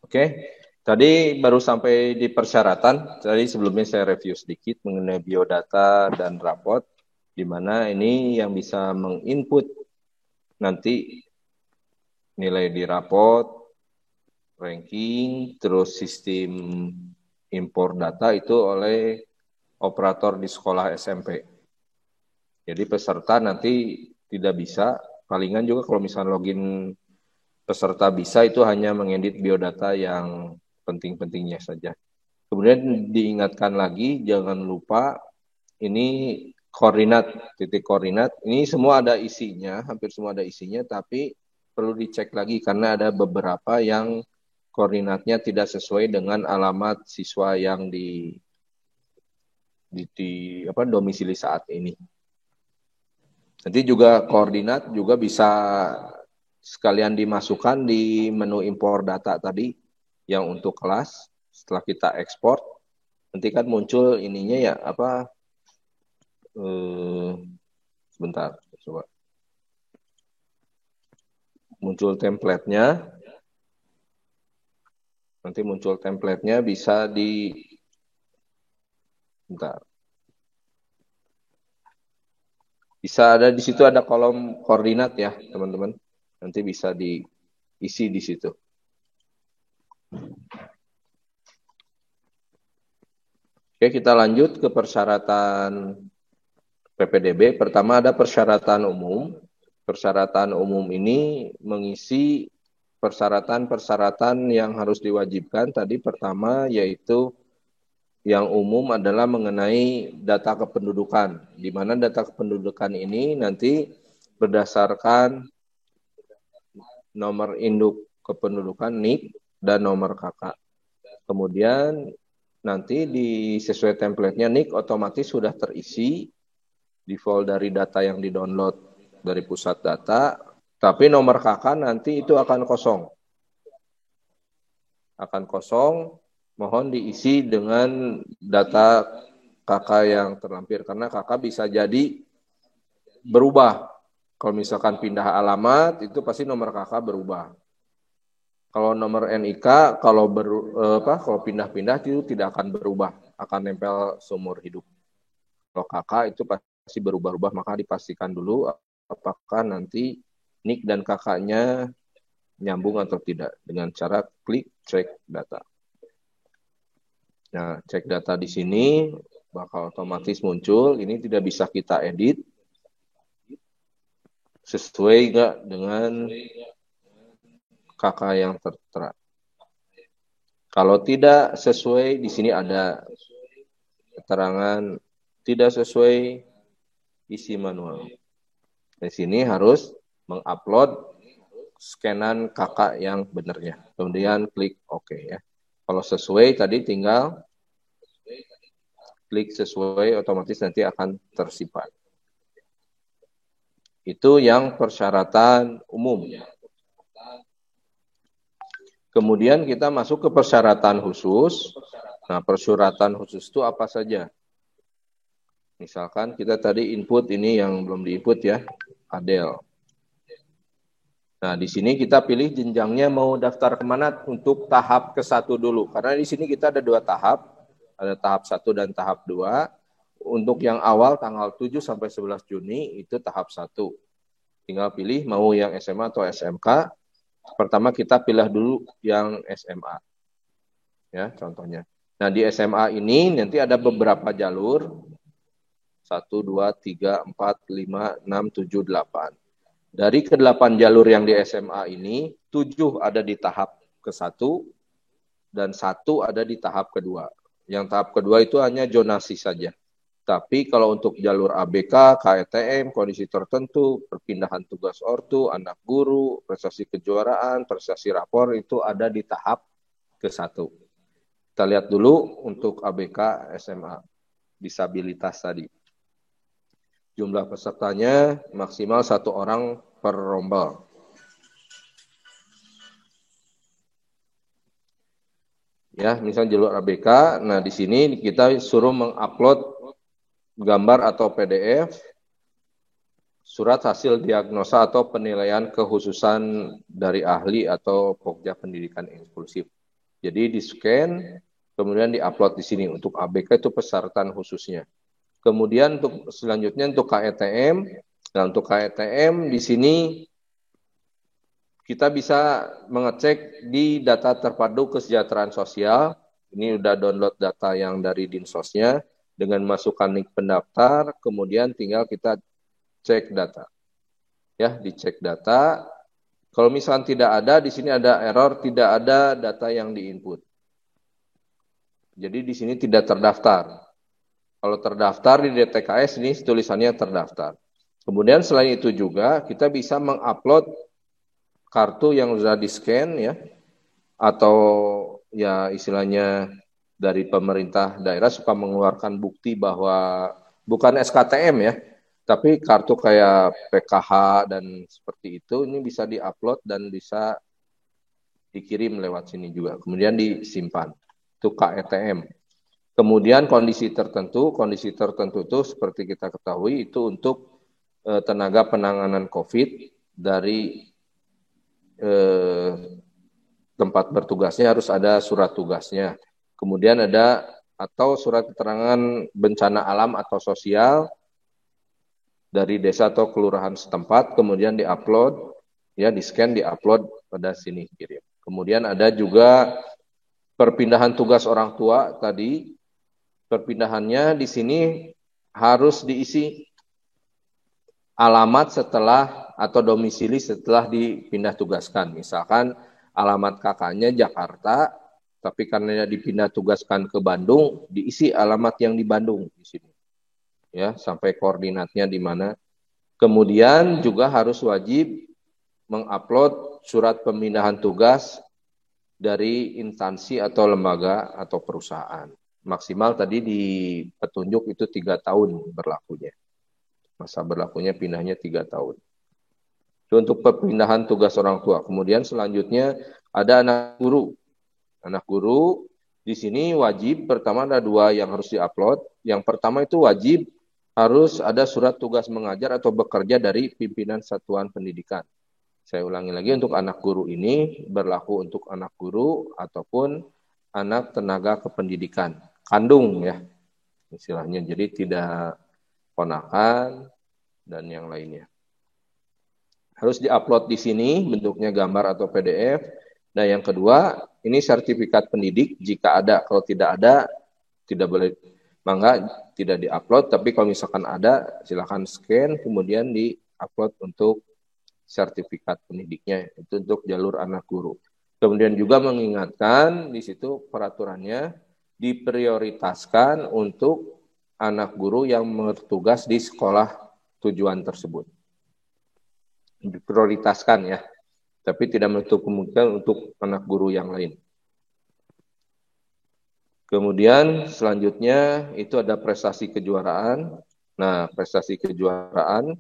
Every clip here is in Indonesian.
Oke, tadi baru sampai di persyaratan. Tadi sebelumnya saya review sedikit mengenai biodata dan raport, di mana ini yang bisa menginput nanti nilai di raport, ranking, terus sistem impor data itu oleh operator di sekolah SMP. Jadi peserta nanti tidak bisa, palingan juga kalau misalnya login peserta bisa itu hanya mengedit biodata yang penting-pentingnya saja. Kemudian diingatkan lagi, jangan lupa ini koordinat, titik koordinat. Ini semua ada isinya, hampir semua ada isinya, tapi perlu dicek lagi karena ada beberapa yang koordinatnya tidak sesuai dengan alamat siswa yang di domisili saat ini. Nanti juga koordinat juga bisa sekalian dimasukkan di menu impor data tadi yang untuk kelas. Setelah kita ekspor, nanti kan muncul ininya ya sebentar coba muncul template-nya. Nanti muncul template-nya bisa bentar. Bisa ada di situ ada kolom koordinat ya, teman-teman. Nanti bisa diisi di situ. Oke, kita lanjut ke persyaratan PPDB. Pertama ada persyaratan umum. Persyaratan umum ini mengisi persyaratan-persyaratan yang harus diwajibkan. Tadi pertama yaitu yang umum adalah mengenai data kependudukan, di mana data kependudukan ini nanti berdasarkan nomor induk kependudukan NIK dan nomor KK. Kemudian nanti sesuai template-nya NIK otomatis sudah terisi default dari data yang di-download dari pusat data, tapi nomor KK nanti itu akan kosong. Akan kosong, mohon diisi dengan data KK yang terlampir, karena KK bisa jadi berubah. Kalau misalkan pindah alamat, itu pasti nomor KK berubah. Kalau nomor NIK, kalau pindah-pindah itu tidak akan berubah, akan nempel seumur hidup. Kalau KK itu pasti berubah-ubah, maka dipastikan dulu apakah nanti NIK dan KK-nya nyambung atau tidak dengan cara klik cek data. Nah, cek data di sini bakal otomatis muncul. Ini tidak bisa kita edit. Sesuai nggak dengan KK yang tertera. Kalau tidak sesuai, di sini ada keterangan tidak sesuai isi manual. Di sini harus mengupload scanan KK yang benarnya. Kemudian klik OK ya. Kalau sesuai tadi tinggal klik sesuai, otomatis nanti akan tersimpan. Itu yang persyaratan umum. Kemudian kita masuk ke persyaratan khusus. Nah, persyaratan khusus itu apa saja? Misalkan kita tadi input ini yang belum diinput ya, Adel. Nah, di sini kita pilih jenjangnya mau daftar kemana untuk tahap ke-1 dulu. Karena di sini kita ada 2 tahap. Ada tahap 1 dan tahap 2. Untuk yang awal tanggal 7 sampai 11 Juni itu tahap 1. Tinggal pilih mau yang SMA atau SMK. Pertama kita pilih dulu yang SMA. Ya, contohnya. Nah, di SMA ini nanti ada beberapa jalur. 1, 2, 3, 4, 5, 6, 7, 8. Dari ke-8 jalur yang di SMA ini, 7 ada di tahap ke-1 dan 1 ada di tahap kedua. Yang tahap kedua itu hanya zonasi saja. Tapi kalau untuk jalur ABK, KETM, kondisi tertentu, perpindahan tugas ortu, anak guru, prestasi kejuaraan, prestasi rapor itu ada di tahap ke-1. Kita lihat dulu untuk ABK SMA, disabilitas tadi. Jumlah pesertanya maksimal 1 orang per rombel. Ya, misalnya jalur ABK. Nah, di sini kita suruh mengupload gambar atau PDF, surat hasil diagnosa atau penilaian kekhususan dari ahli atau Pokja Pendidikan Inklusif. Jadi di-scan, kemudian di-upload di sini. Untuk ABK itu persyaratan khususnya. Kemudian untuk selanjutnya untuk KETM, nah untuk KETM di sini kita bisa mengecek di data terpadu kesejahteraan sosial. Ini udah download data yang dari Dinsosnya dengan masukkan link pendaftar, kemudian tinggal kita cek data. Ya, dicek data. Kalau misalnya tidak ada, di sini ada error, tidak ada data yang diinput. Jadi di sini tidak terdaftar. Kalau terdaftar di DTKS ini tulisannya terdaftar. Kemudian selain itu juga kita bisa mengupload kartu yang sudah di-scan ya, atau ya istilahnya dari pemerintah daerah suka mengeluarkan bukti bahwa bukan SKTM ya, tapi kartu kayak PKH dan seperti itu, ini bisa di-upload dan bisa dikirim lewat sini juga. Kemudian disimpan. Itu KETM. Kemudian kondisi tertentu itu seperti kita ketahui itu untuk tenaga penanganan COVID dari tempat bertugasnya harus ada surat tugasnya. Kemudian ada atau surat keterangan bencana alam atau sosial dari desa atau kelurahan setempat, kemudian di-upload, ya di-scan, di-upload pada sini kirim. Kemudian ada juga perpindahan tugas orang tua tadi. Perpindahannya di sini harus diisi alamat setelah atau domisili setelah dipindah tugaskan. Misalkan alamat kakaknya Jakarta, tapi karena dipindah tugaskan ke Bandung, diisi alamat yang di Bandung di sini. Ya, sampai koordinatnya di mana. Kemudian juga harus wajib mengupload surat pemindahan tugas dari instansi atau lembaga atau perusahaan. Maksimal tadi di petunjuk itu 3 tahun berlakunya. Masa berlakunya pindahnya 3 tahun. Itu untuk perpindahan tugas orang tua. Kemudian selanjutnya ada anak guru. Anak guru di sini wajib, pertama ada 2 yang harus diupload. Yang pertama itu wajib harus ada surat tugas mengajar atau bekerja dari pimpinan satuan pendidikan. Saya ulangi lagi, untuk anak guru ini berlaku untuk anak guru ataupun anak tenaga kependidikan. Kandung ya istilahnya, jadi tidak ponakan dan yang lainnya. Harus diupload di sini bentuknya gambar atau PDF. Nah yang kedua ini sertifikat pendidik jika ada, kalau tidak ada tidak boleh, mangga tidak diupload, tapi kalau misalkan ada silakan scan kemudian diupload untuk sertifikat pendidiknya, itu untuk jalur anak guru. Kemudian juga mengingatkan di situ peraturannya diprioritaskan untuk anak guru yang bertugas di sekolah tujuan tersebut. Diprioritaskan ya, tapi tidak menutup kemungkinan untuk anak guru yang lain. Kemudian selanjutnya itu ada prestasi kejuaraan. Nah, prestasi kejuaraan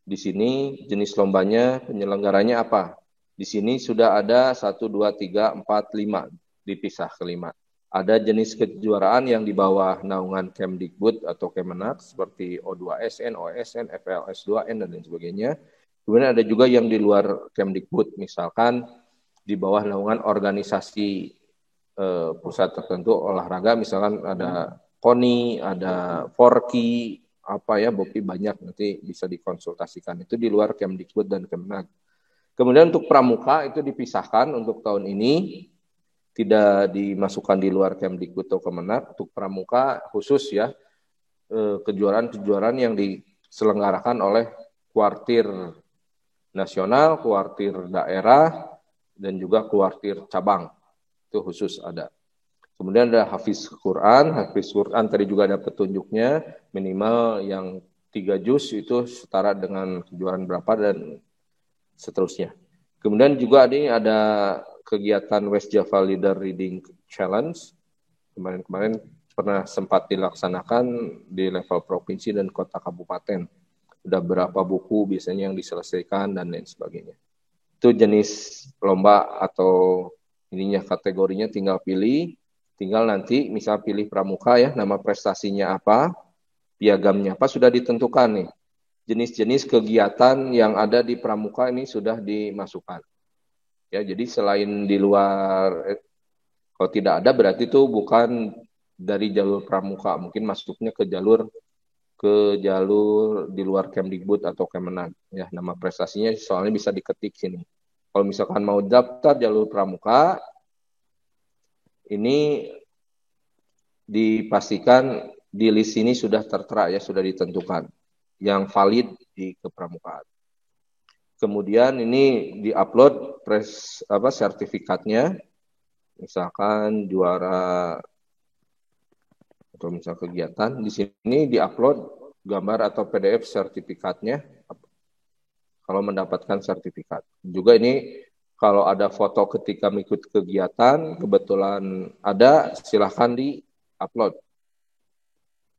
di sini jenis lombanya, penyelenggaranya apa? Di sini sudah ada 1, 2, 3, 4, 5 dipisah ke 5. Ada jenis kejuaraan yang di bawah naungan Kemdikbud atau Kemenak seperti O2SN, OSN, FLS2N dan lain sebagainya. Kemudian ada juga yang di luar Kemdikbud, misalkan di bawah naungan organisasi pusat tertentu olahraga, misalkan ada KONI, ada Forki, apa ya, Bopi banyak, nanti bisa dikonsultasikan. Itu di luar Kemdikbud dan Kemenak. Kemudian untuk pramuka itu dipisahkan untuk tahun ini, tidak dimasukkan di luar Kemdikbud atau Kemenak. Untuk pramuka khusus ya, kejuaraan-kejuaraan yang diselenggarakan oleh kuartir nasional, kuartir daerah, dan juga kuartir cabang. Itu khusus ada. Kemudian ada Hafiz Quran tadi juga ada petunjuknya, minimal yang 3 juz itu setara dengan kejuaraan berapa dan seterusnya. Kemudian juga ini ada kegiatan West Java Leader Reading Challenge. Kemarin pernah sempat dilaksanakan di level provinsi dan kota kabupaten. Udah berapa buku biasanya yang diselesaikan dan lain sebagainya. Itu jenis lomba atau ininya, kategorinya tinggal pilih. Tinggal nanti misal pilih pramuka ya, nama prestasinya apa, piagamnya apa, sudah ditentukan nih. Jenis-jenis kegiatan yang ada di pramuka ini sudah dimasukkan. Ya, jadi selain di luar Kalau tidak ada berarti itu bukan dari jalur pramuka, mungkin masuknya ke jalur di luar Kemdikbud atau Kemenak. Ya, nama prestasinya soalnya bisa diketik sini. Kalau misalkan mau daftar jalur pramuka, ini dipastikan di list ini sudah tertera ya, sudah ditentukan yang valid di kepramukaan. Kemudian ini diupload sertifikatnya, misalkan juara atau misal kegiatan, di sini diupload gambar atau PDF sertifikatnya kalau mendapatkan sertifikat. Juga ini kalau ada foto ketika mengikuti kegiatan, kebetulan ada, silahkan di-upload.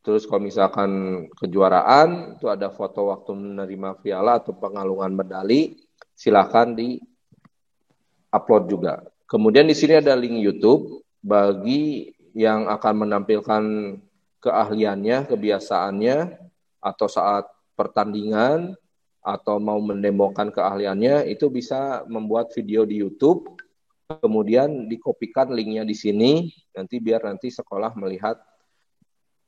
Terus kalau misalkan kejuaraan, itu ada foto waktu menerima piala atau pengalungan medali, silahkan di-upload juga. Kemudian di sini ada link YouTube bagi yang akan menampilkan keahliannya, kebiasaannya, atau saat pertandingan, atau mau mendemokan keahliannya, itu bisa membuat video di YouTube, kemudian dikopikan linknya di sini, biar nanti sekolah melihat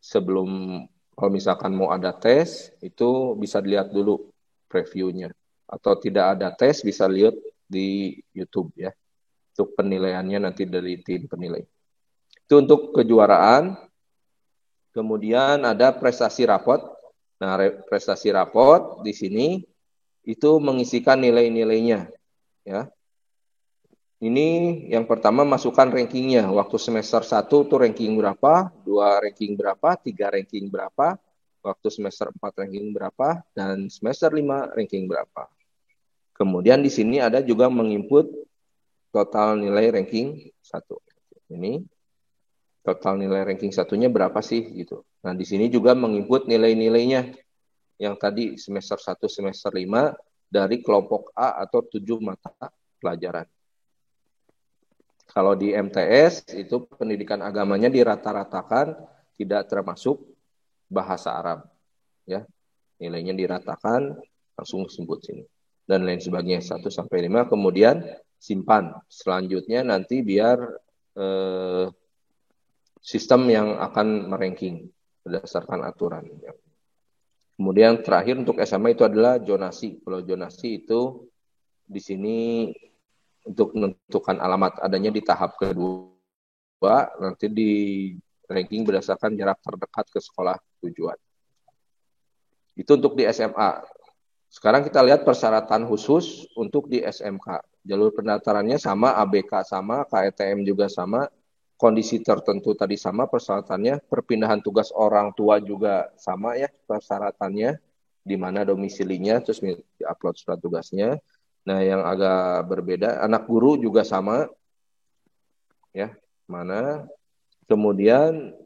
sebelum, kalau misalkan mau ada tes, itu bisa dilihat dulu previewnya. Atau tidak ada tes, bisa lihat di YouTube ya. Untuk penilaiannya nanti dari tim penilai. Itu untuk kejuaraan. Kemudian ada prestasi rapot. Nah, prestasi rapot di sini itu mengisikan nilai-nilainya. Ya. Ini yang pertama masukkan rankingnya. Waktu semester 1 tuh ranking berapa, 2 ranking berapa, 3 ranking berapa, waktu semester 4 ranking berapa, dan semester 5 ranking berapa. Kemudian di sini ada juga menginput total nilai ranking 1. Ini total nilai ranking satunya berapa sih gitu. Nah, di sini juga menginput nilai-nilainya yang tadi semester 1, semester 5 dari kelompok A atau 7 mata pelajaran. Kalau di MTS itu pendidikan agamanya dirata-ratakan, tidak termasuk bahasa Arab. Ya. Nilainya diratakan, langsung sebut sini. Dan lain sebagainya 1 sampai 5, kemudian simpan. Selanjutnya nanti biar sistem yang akan meranking berdasarkan aturan. Kemudian terakhir untuk SMA itu adalah zonasi. Kalau zonasi itu di sini untuk menentukan alamat adanya di tahap kedua, nanti di ranking berdasarkan jarak terdekat ke sekolah tujuan. Itu untuk di SMA. Sekarang kita lihat persyaratan khusus untuk di SMK. Jalur pendaftarannya sama, ABK sama, KETM juga sama, kondisi tertentu tadi sama persyaratannya, perpindahan tugas orang tua juga sama ya persyaratannya, di mana domisilinya, terus di-upload surat tugasnya. Nah, yang agak berbeda, anak guru juga sama, ya, mana. Kemudian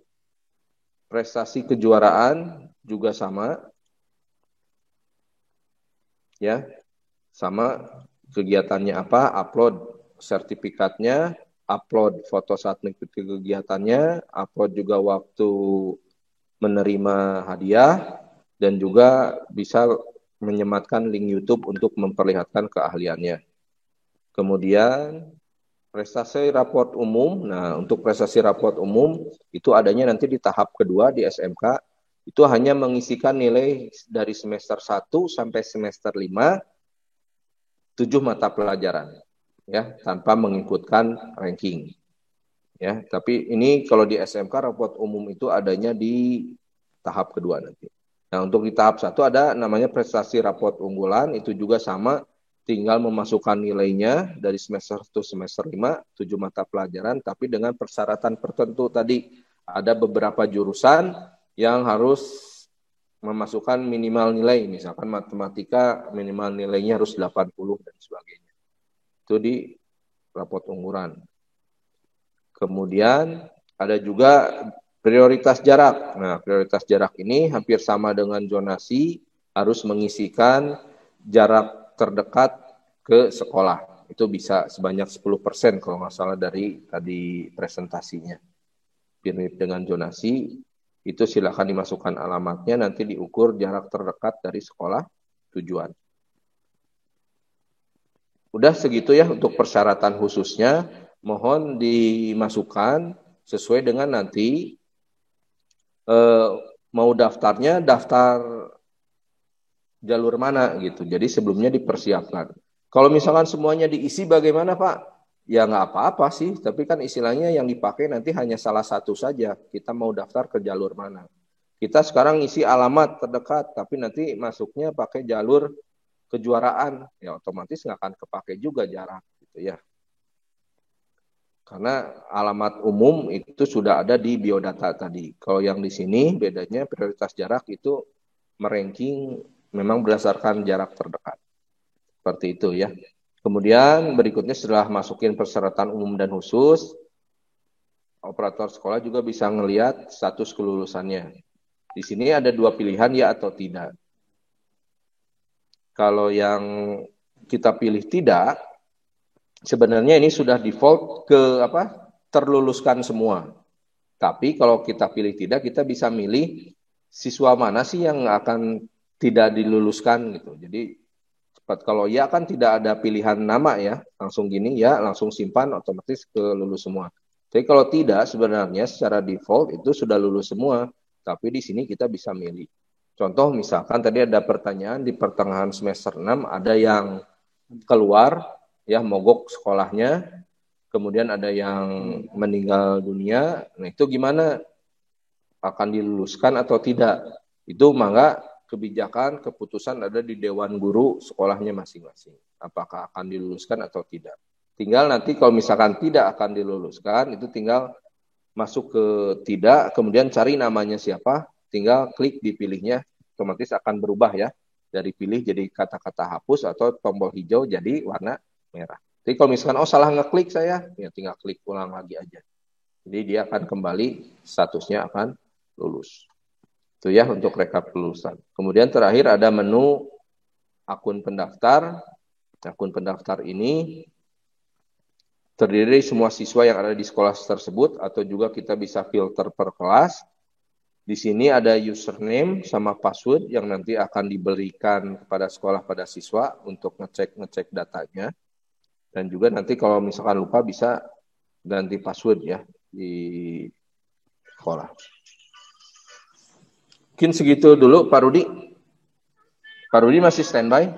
prestasi kejuaraan juga sama, ya, sama kegiatannya apa, upload sertifikatnya, upload foto saat mengikuti kegiatannya, upload juga waktu menerima hadiah, dan juga bisa menyematkan link YouTube untuk memperlihatkan keahliannya. Kemudian prestasi raport umum. Nah, untuk prestasi raport umum itu adanya nanti di tahap kedua di SMK. Itu hanya mengisikan nilai dari semester 1 sampai semester 5, 7 mata pelajaran. Ya, tanpa mengikutkan ranking. Ya, tapi ini kalau di SMK raport umum itu adanya di tahap kedua nanti. Nah, untuk di tahap 1 ada namanya prestasi raport unggulan, itu juga sama, tinggal memasukkan nilainya dari semester 1 semester 5, 7 mata pelajaran, tapi dengan persyaratan tertentu tadi. Ada beberapa jurusan yang harus memasukkan minimal nilai, misalkan matematika minimal nilainya harus 80 dan sebagainya. Itu di raport unggulan. Kemudian ada juga prioritas jarak. Nah, prioritas jarak ini hampir sama dengan zonasi, harus mengisikan jarak terdekat ke sekolah. Itu bisa sebanyak 10% kalau nggak salah dari tadi presentasinya. Mirip dengan zonasi, itu silakan dimasukkan alamatnya, nanti diukur jarak terdekat dari sekolah tujuan. Udah segitu ya untuk persyaratan khususnya. mohon dimasukkan sesuai dengan nanti mau daftarnya daftar jalur mana gitu. Jadi sebelumnya dipersiapkan. Kalau misalkan semuanya diisi bagaimana Pak? Ya nggak apa-apa sih, tapi kan istilahnya yang dipakai nanti hanya salah satu saja. Kita mau daftar ke jalur mana. Kita sekarang isi alamat terdekat, tapi nanti masuknya pakai jalur kejuaraan. Ya otomatis nggak akan kepake juga jarak gitu ya. Karena alamat umum itu sudah ada di biodata tadi. Kalau yang di sini bedanya prioritas jarak itu meranking memang berdasarkan jarak terdekat. Seperti itu ya. Kemudian berikutnya setelah masukin persyaratan umum dan khusus, operator sekolah juga bisa ngelihat status kelulusannya. Di sini ada dua pilihan ya atau tidak. Kalau yang kita pilih tidak, sebenarnya ini sudah default ke terluluskan semua. Tapi kalau kita pilih tidak, kita bisa milih siswa mana sih yang akan tidak diluluskan gitu. Jadi kalau ya kan tidak ada pilihan nama ya, langsung gini ya, langsung simpan otomatis ke lulus semua. Tapi kalau tidak sebenarnya secara default itu sudah lulus semua. Tapi di sini kita bisa milih. Contoh misalkan tadi ada pertanyaan di pertengahan semester 6 ada yang keluar ya mogok sekolahnya, kemudian ada yang meninggal dunia, nah itu gimana? Akan diluluskan atau tidak? Itu maka kebijakan, keputusan ada di Dewan Guru sekolahnya masing-masing. Apakah akan diluluskan atau tidak? Tinggal nanti kalau misalkan tidak akan diluluskan, itu tinggal masuk ke tidak, kemudian cari namanya siapa, tinggal klik dipilihnya, otomatis akan berubah ya. Dari pilih jadi kata-kata hapus atau tombol hijau jadi warna merah. Jadi kalau misalkan salah ngeklik saya, ya tinggal klik ulang lagi aja. Jadi dia akan kembali statusnya akan lulus. Itu ya untuk rekap kelulusan. Kemudian terakhir ada menu akun pendaftar. Akun pendaftar ini terdiri dari semua siswa yang ada di sekolah tersebut atau juga kita bisa filter per kelas. Di sini ada username sama password yang nanti akan diberikan kepada sekolah pada siswa untuk ngecek datanya. Dan juga nanti kalau misalkan lupa bisa ganti password ya di sekolah. Mungkin segitu dulu Pak Rudi. Pak Rudi masih standby?